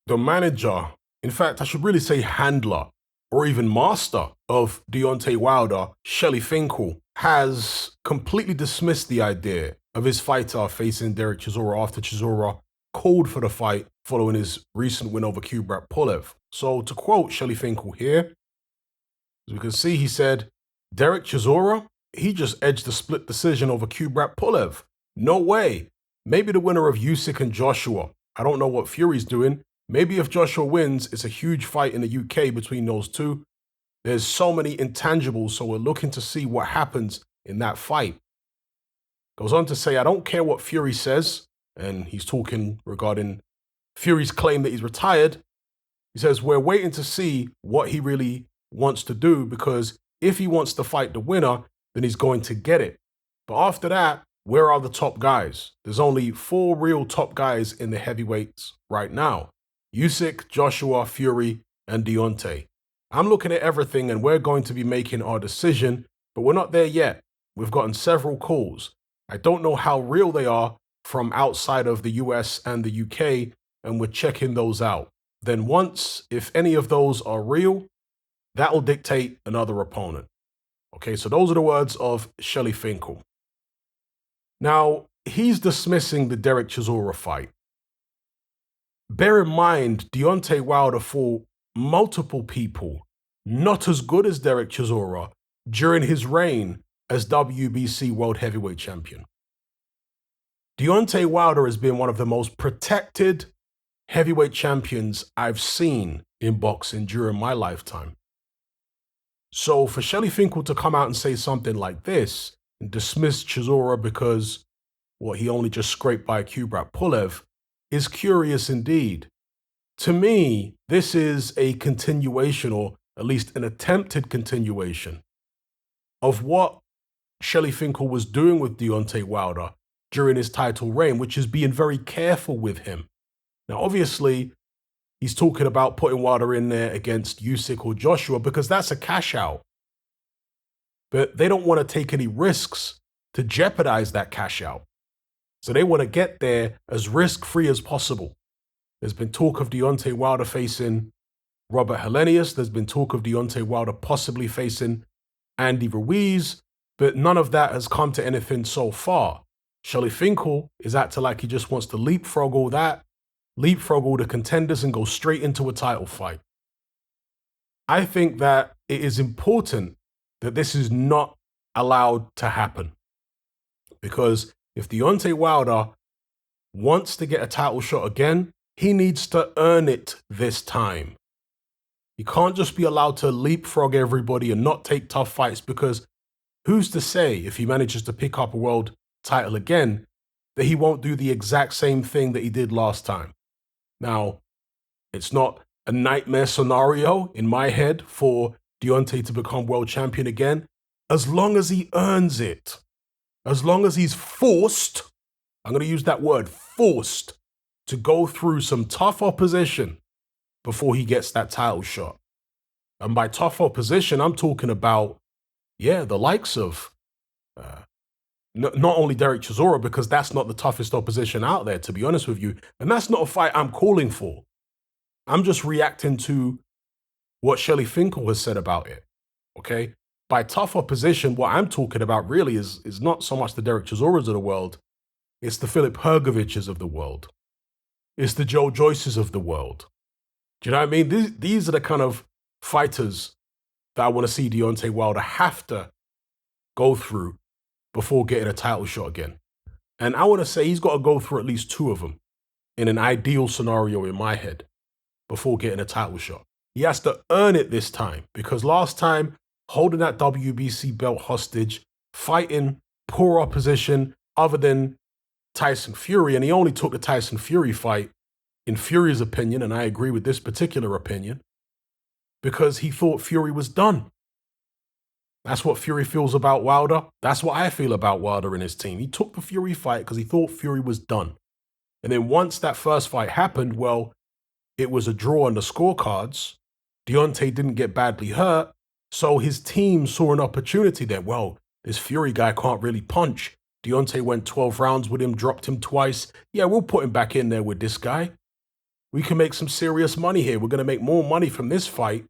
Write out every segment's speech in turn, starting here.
the manager, in fact, I should really say handler or even master of Deontay Wilder, Shelly Finkel, has completely dismissed the idea of his fighter facing Derek Chisora after Chisora called for the fight following his recent win over Kubrat Pulev. So to quote Shelly Finkel here, as we can see, he said, Derek Chisora, he just edged the split decision over Kubrat Pulev. No way. Maybe the winner of Usyk and Joshua. I don't know what Fury's doing. Maybe if Joshua wins, it's a huge fight in the UK between those two. There's so many intangibles, so we're looking to see what happens in that fight. Goes on to say, I don't care what Fury says, and he's talking regarding Fury's claim that he's retired. He says, we're waiting to see what he really wants to do, because if he wants to fight the winner, then he's going to get it. But after that, where are the top guys? There's only 4 real top guys in the heavyweights right now. Usyk, Joshua, Fury, and Deontay. I'm looking at everything and we're going to be making our decision, but we're not there yet. We've gotten several calls. I don't know how real they are from outside of the US and the UK, and we're checking those out. Then once, if any of those are real, that will dictate another opponent. Okay, so those are the words of Shelly Finkel. Now, he's dismissing the Derek Chisora fight. Bear in mind, Deontay Wilder fought multiple people not as good as Derek Chisora during his reign as WBC World Heavyweight Champion. Deontay Wilder has been one of the most protected heavyweight champions I've seen in boxing during my lifetime. So for Shelly Finkel to come out and say something like this and dismiss Chisora because, he only just scraped by Kubrat Pulev, is curious indeed. To me, this is a continuation, or at least an attempted continuation, of what Shelly Finkel was doing with Deontay Wilder during his title reign, which is being very careful with him. Now, obviously, he's talking about putting Wilder in there against Usyk or Joshua because that's a cash out. But they don't want to take any risks to jeopardize that cash out. So they want to get there as risk-free as possible. There's been talk of Deontay Wilder facing Robert Helenius. There's been talk of Deontay Wilder possibly facing Andy Ruiz, but none of that has come to anything so far. Shelly Finkel is acting like he just wants to leapfrog all that, leapfrog all the contenders and go straight into a title fight. I think that it is important that this is not allowed to happen, because if Deontay Wilder wants to get a title shot again, he needs to earn it this time. He can't just be allowed to leapfrog everybody and not take tough fights, because who's to say if he manages to pick up a world title again that he won't do the exact same thing that he did last time. Now, it's not a nightmare scenario in my head for Deontay to become world champion again, as long as he earns it. As long as he's forced, I'm going to use that word, forced, to go through some tough opposition before he gets that title shot. And by tough opposition, I'm talking about, the likes of not only Derek Chisora, because that's not the toughest opposition out there, to be honest with you. And that's not a fight I'm calling for. I'm just reacting to what Shelly Finkel has said about it, okay? By tough opposition, what I'm talking about really is not so much the Derek Chisoras of the world, it's the Filip Hrgovićes of the world. It's the Joe Joyces of the world. Do you know what I mean? These are the kind of fighters that I want to see Deontay Wilder have to go through before getting a title shot again. And I want to say he's got to go through at least 2 of them in an ideal scenario in my head before getting a title shot. He has to earn it this time, because last time, holding that WBC belt hostage, fighting poor opposition other than Tyson Fury, and he only took the Tyson Fury fight, in Fury's opinion, and I agree with this particular opinion, because he thought Fury was done. That's what Fury feels about Wilder. That's what I feel about Wilder and his team. He took the Fury fight because he thought Fury was done. And then once that first fight happened, it was a draw on the scorecards. Deontay didn't get badly hurt, so his team saw an opportunity there. This Fury guy can't really punch. Deontay went 12 rounds with him, dropped him twice. Yeah, we'll put him back in there with this guy. we can make some serious money here. We're going to make more money from this fight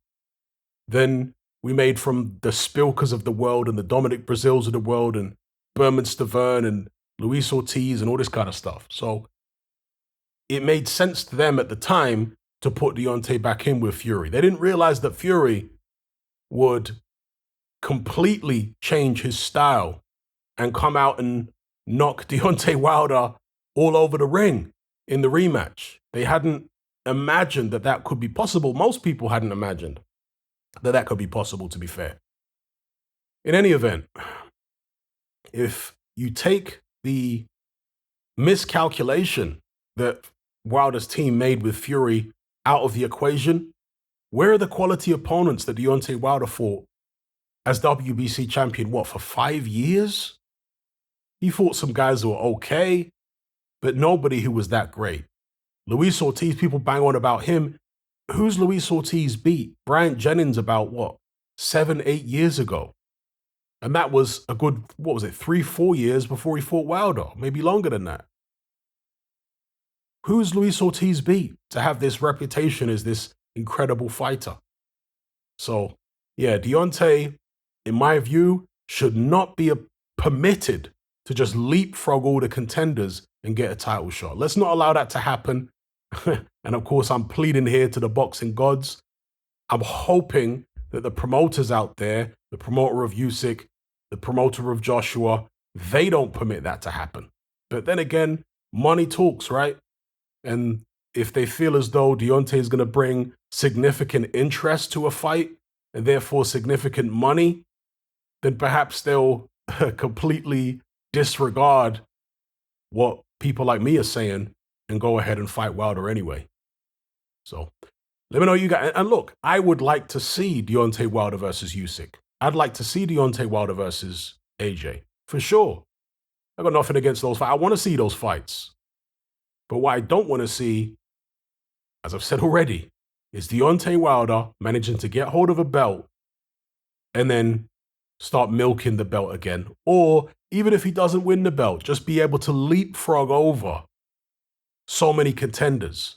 than we made from the Spilkers of the world and the Dominic Brazils of the world and Berman Stavern and Luis Ortiz and all this kind of stuff. So it made sense to them at the time to put Deontay back in with Fury. They didn't realize that Fury would completely change his style and come out and knock Deontay Wilder all over the ring in the rematch. They hadn't imagined that that could be possible. Most people hadn't imagined that that could be possible, to be fair. In any event, if you take the miscalculation that Wilder's team made with Fury out of the equation, where are the quality opponents that Deontay Wilder fought as WBC champion, for 5 years? He fought some guys who were okay, but nobody who was that great. Luis Ortiz, people bang on about him. Who's Luis Ortiz beat? Bryant Jennings about 7, 8 years ago. And that was a good, 3, 4 years before he fought Wilder, maybe longer than that. Who's Luis Ortiz beat to have this reputation as this incredible fighter? So, yeah, Deontay, in my view, should not be permitted to just leapfrog all the contenders and get a title shot. Let's not allow that to happen. And of course, I'm pleading here to the boxing gods. I'm hoping that the promoters out there, the promoter of Usyk, the promoter of Joshua, they don't permit that to happen. But then again, money talks, right? And if they feel as though Deontay is going to bring significant interest to a fight and therefore significant money, then perhaps they'll completely disregard what people like me are saying and go ahead and fight Wilder anyway. So let me know you guys. And look, I would like to see Deontay Wilder versus Usyk. I'd like to see Deontay Wilder versus AJ, for sure. I got nothing against those fights. I want to see those fights. But what I don't want to see, as I've said already, is Deontay Wilder managing to get hold of a belt and then start milking the belt again. Or even if he doesn't win the belt, just be able to leapfrog over so many contenders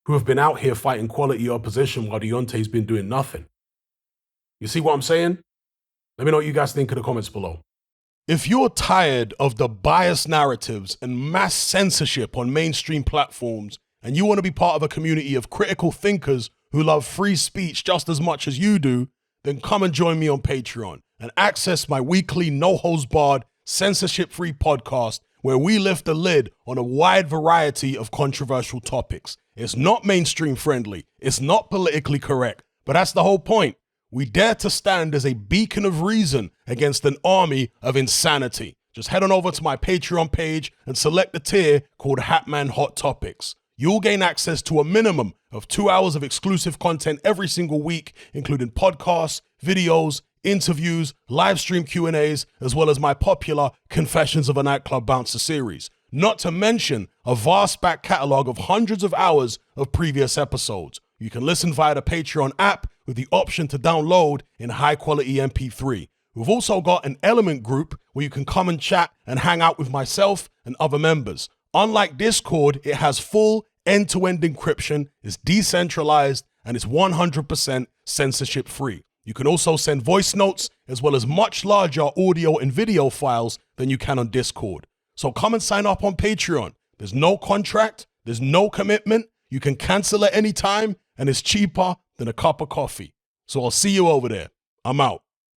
who have been out here fighting quality opposition while Deontay's been doing nothing. You see what I'm saying? Let me know what you guys think in the comments below. If you're tired of the biased narratives and mass censorship on mainstream platforms, and you want to be part of a community of critical thinkers who love free speech just as much as you do, then come and join me on Patreon and access my weekly no-holds-barred, censorship-free podcast where we lift the lid on a wide variety of controversial topics. It's not mainstream friendly, it's not politically correct, but that's the whole point. We dare to stand as a beacon of reason against an army of insanity. Just head on over to my Patreon page and select the tier called Hatman Hot Topics. You'll gain access to a minimum of 2 hours of exclusive content every single week, including podcasts, videos, interviews, live stream Q&As, as well as my popular Confessions of a Nightclub Bouncer series. Not to mention a vast back catalog of hundreds of hours of previous episodes. You can listen via the Patreon app with the option to download in high-quality MP3. We've also got an Element group where you can come and chat and hang out with myself and other members. Unlike Discord, it has full end-to-end encryption, is decentralized, and it's 100% censorship-free. You can also send voice notes as well as much larger audio and video files than you can on Discord. So come and sign up on Patreon. There's no contract, there's no commitment, you can cancel at any time, and it's cheaper than a cup of coffee. So I'll see you over there. I'm out.